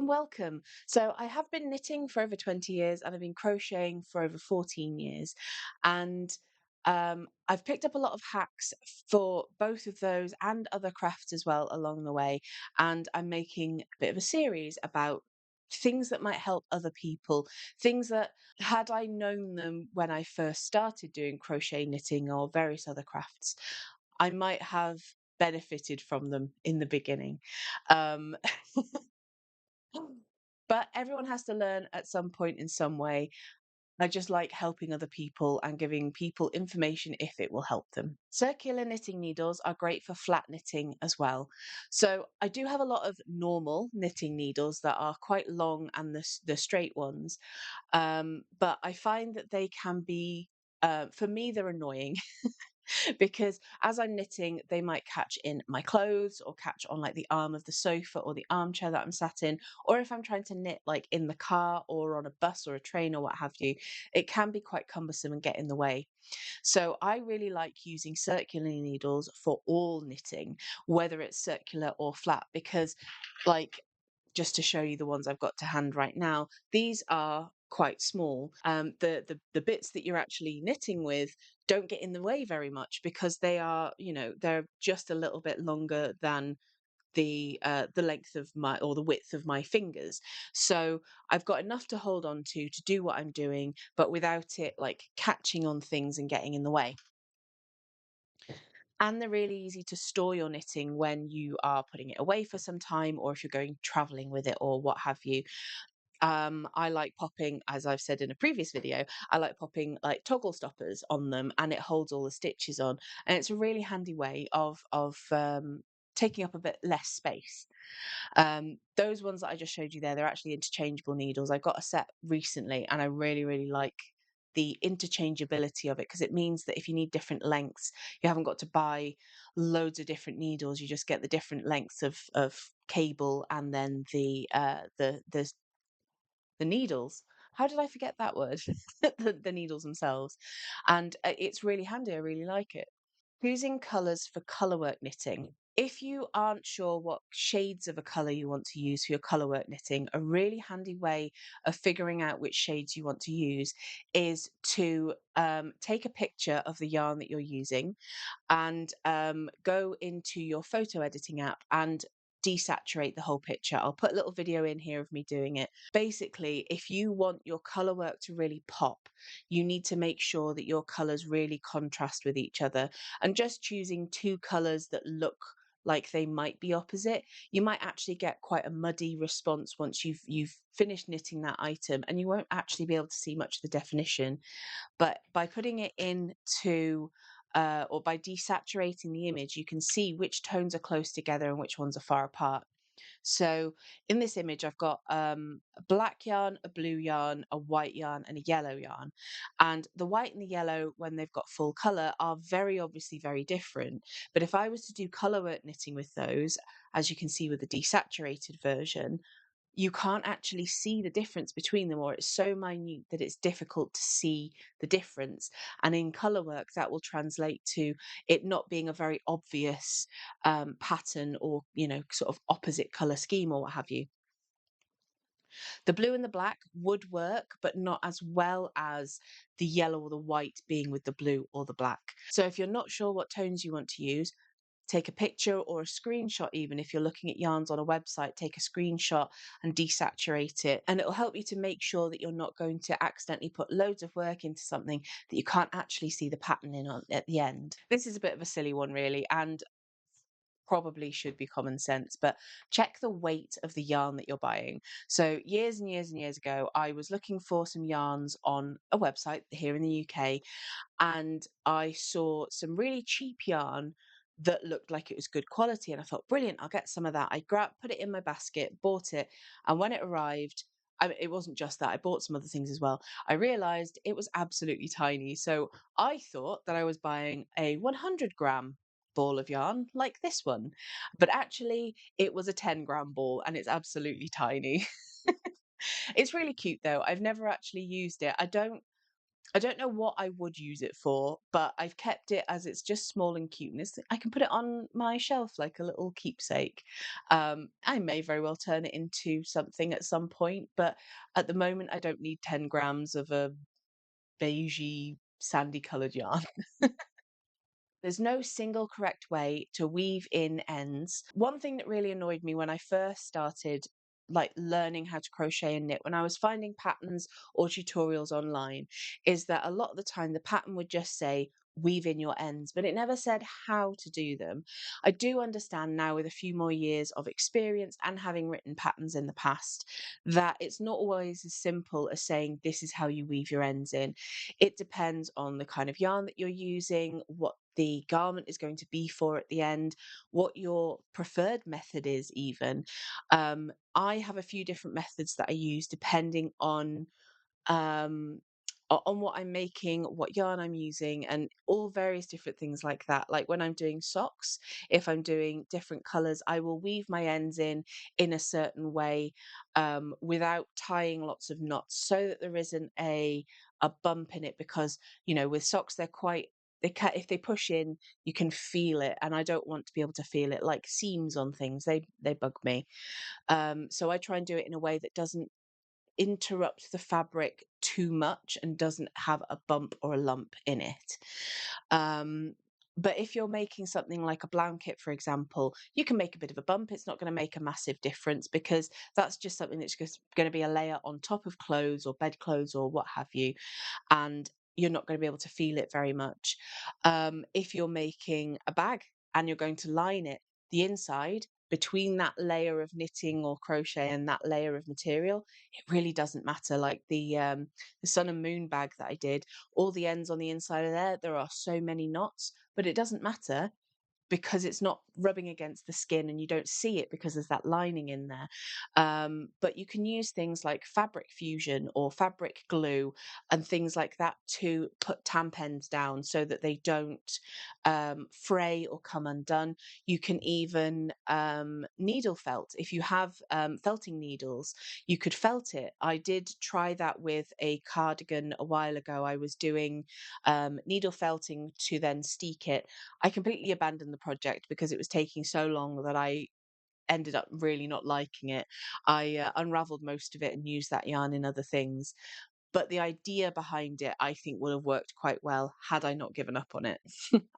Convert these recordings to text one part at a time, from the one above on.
and welcome. So, I have been knitting for over 20 years and I've been crocheting for over 14 years. And I've picked up a lot of hacks for both of those and other crafts as well along the way. And I'm making a bit of a series about things that might help other people, things that, had I known them when I first started doing crochet, knitting, or various other crafts, I might have benefited from them in the beginning. Um, But everyone has to learn at some point in some way. I just like helping other people and giving people information if it will help them. Circular knitting needles are great for flat knitting as well. So I do have a lot of normal knitting needles that are quite long and the straight ones. But I find that they can be, for me, they're annoying because as I'm knitting, they might catch in my clothes or catch on like the arm of the sofa or the armchair that I'm sat in. Or if I'm trying to knit like in the car or on a bus or a train or what have you, it can be quite cumbersome and get in the way. So I really like using circular needles for all knitting, whether it's circular or flat, because like just to show you the ones I've got to hand right now, these are quite small. The bits that you're actually knitting with don't get in the way very much because they are, they're just a little bit longer than the length of my or the width of my fingers. So I've got enough to hold on to do what I'm doing, but without it like catching on things and getting in the way. And they're really easy to store your knitting when you are putting it away for some time or if you're going traveling with it or what have you. I like popping, as I've said in a previous video, I like popping like toggle stoppers on them and it holds all the stitches on. And it's a really handy way of taking up a bit less space. Those ones that I just showed you there, they're actually interchangeable needles. I got a set recently and I really, really like the interchangeability of it because it means that if you need different lengths, you haven't got to buy loads of different needles. You just get the different lengths of cable and then the needles. How did I forget that word? The needles themselves. And it's really handy. I really like it. Choosing colours for colourwork knitting. If you aren't sure what shades of a colour you want to use for your colourwork knitting, a really handy way of figuring out which shades you want to use is to take a picture of the yarn that you're using and go into your photo editing app and desaturate the whole picture. I'll put a little video in here of me doing it. Basically, if you want your color work to really pop, you need to make sure that your colors really contrast with each other. And just choosing two colors that look like they might be opposite, you might actually get quite a muddy response once you've finished knitting that item and you won't actually be able to see much of the definition. But by putting it into or by desaturating the image, you can see which tones are close together and which ones are far apart. So in this image, I've got a black yarn, a blue yarn, a white yarn, and a yellow yarn. And the white and the yellow, when they've got full colour, are very obviously very different. But if I was to do colour work knitting with those, as you can see with the desaturated version, you can't actually see the difference between them, or it's so minute that it's difficult to see the difference. And in color work, that will translate to it not being a very obvious pattern or, sort of opposite color scheme or what have you. The blue and the black would work, but not as well as the yellow or the white being with the blue or the black. So if you're not sure what tones you want to use, take a picture or a screenshot. Even if you're looking at yarns on a website, take a screenshot and desaturate it, and it'll help you to make sure that you're not going to accidentally put loads of work into something that you can't actually see the pattern in on at the end. This is a bit of a silly one really, and probably should be common sense, but check the weight of the yarn that you're buying. So years and years and years ago, I was looking for some yarns on a website here in the UK, and I saw some really cheap yarn that looked like it was good quality. And I thought, brilliant, I'll get some of that. I put it in my basket, bought it. And when it arrived, it wasn't just that, I bought some other things as well. I realized it was absolutely tiny. So I thought that I was buying a 100-gram ball of yarn like this one. But actually, it was a 10-gram ball and it's absolutely tiny. It's really cute though. I've never actually used it. I don't know what I would use it for, but I've kept it as it's just small and cute, and I can put it on my shelf like a little keepsake. I may very well turn it into something at some point, but at the moment, I don't need 10 grams of a beigey, sandy coloured yarn. There's no single correct way to weave in ends. One thing that really annoyed me when I first started like learning how to crochet and knit, when I was finding patterns or tutorials online, is that a lot of the time the pattern would just say weave in your ends, but it never said how to do them. I do understand now, with a few more years of experience and having written patterns in the past, that it's not always as simple as saying this is how you weave your ends in. It depends on the kind of yarn that you're using, what the garment is going to be for at the end, what your preferred method is, even. I have a few different methods that I use depending um, on what I'm making, what yarn I'm using, and all various different things like that. Like when I'm doing socks, if I'm doing different colors, I will weave my ends in a certain way, without tying lots of knots, so that there isn't a bump in it. Because with socks, they can, if they push in, you can feel it, and I don't want to be able to feel it like seams on things. They bug me. So I try and do it in a way that doesn't interrupt the fabric too much and doesn't have a bump or a lump in it. Um, but if you're making something like a blanket, for example, you can make a bit of a bump. It's not going to make a massive difference, because that's just something that's just going to be a layer on top of clothes or bedclothes or what have you, and you're not going to be able to feel it very much. If you're making a bag and you're going to line it, the inside, between that layer of knitting or crochet and that layer of material, it really doesn't matter. Like the sun and moon bag that I did, all the ends on the inside of there are so many knots, but it doesn't matter, because it's not rubbing against the skin and you don't see it because there's that lining in there. But you can use things like fabric fusion or fabric glue and things like that to put tamp ends down so that they don't fray or come undone. You can even needle felt. If you have felting needles, you could felt it. I did try that with a cardigan a while ago. I was doing needle felting to then steek it. I completely abandoned the project because it was taking so long that I ended up really not liking it. I unraveled most of it and used that yarn in other things. But the idea behind it, I think, would have worked quite well had I not given up on it.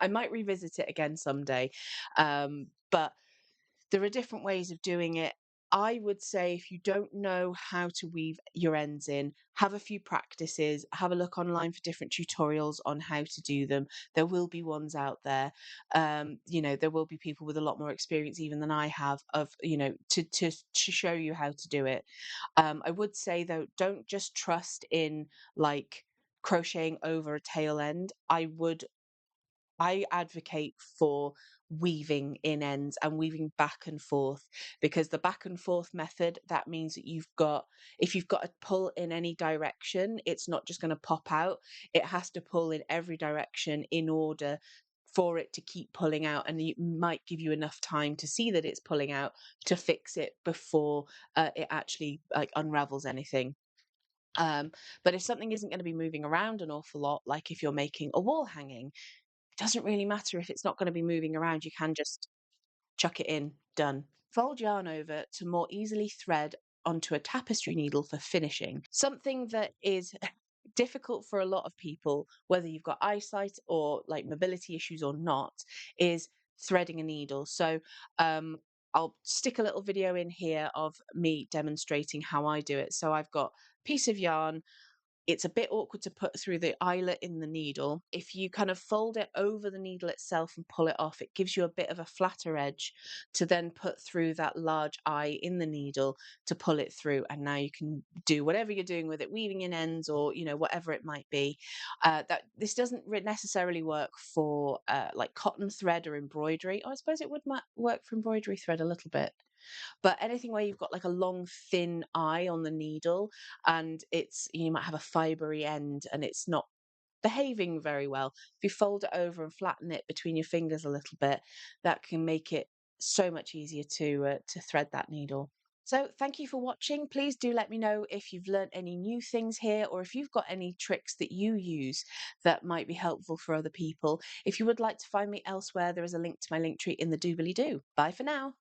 I might revisit it again someday. But there are different ways of doing it. I would say, if you don't know how to weave your ends in, have a few practices, have a look online for different tutorials on how to do them. There will be ones out there. There will be people with a lot more experience even than I have, of, to show you how to do it. I would say though, don't just trust in like crocheting over a tail end. I advocate for weaving in ends and weaving back and forth, because the back and forth method, that means that if you've got to pull in any direction, it's not just going to pop out. It has to pull in every direction in order for it to keep pulling out, and it might give you enough time to see that it's pulling out to fix it before it actually like unravels anything. Um, but if something isn't going to be moving around an awful lot, like if you're making a wall hanging, it doesn't really matter if it's not going to be moving around. You can just chuck it in, done. Fold yarn over to more easily thread onto a tapestry needle for finishing. Something that is difficult for a lot of people, whether you've got eyesight or like mobility issues or not, is threading a needle. So um, I'll stick a little video in here of me demonstrating how I do it. So I've got a piece of yarn. It's a bit awkward to put through the eyelet in the needle. If you kind of fold it over the needle itself and pull it off, it gives you a bit of a flatter edge to then put through that large eye in the needle to pull it through. And now you can do whatever you're doing with it, weaving in ends or, whatever it might be. That this doesn't necessarily work for like cotton thread or embroidery. Oh, I suppose it would work for embroidery thread a little bit. But anything where you've got like a long, thin eye on the needle, and you might have a fibery end and it's not behaving very well. If you fold it over and flatten it between your fingers a little bit, that can make it so much easier to thread that needle. So thank you for watching. Please do let me know if you've learnt any new things here or if you've got any tricks that you use that might be helpful for other people. If you would like to find me elsewhere, there is a link to my link tree in the doobly doo. Bye for now.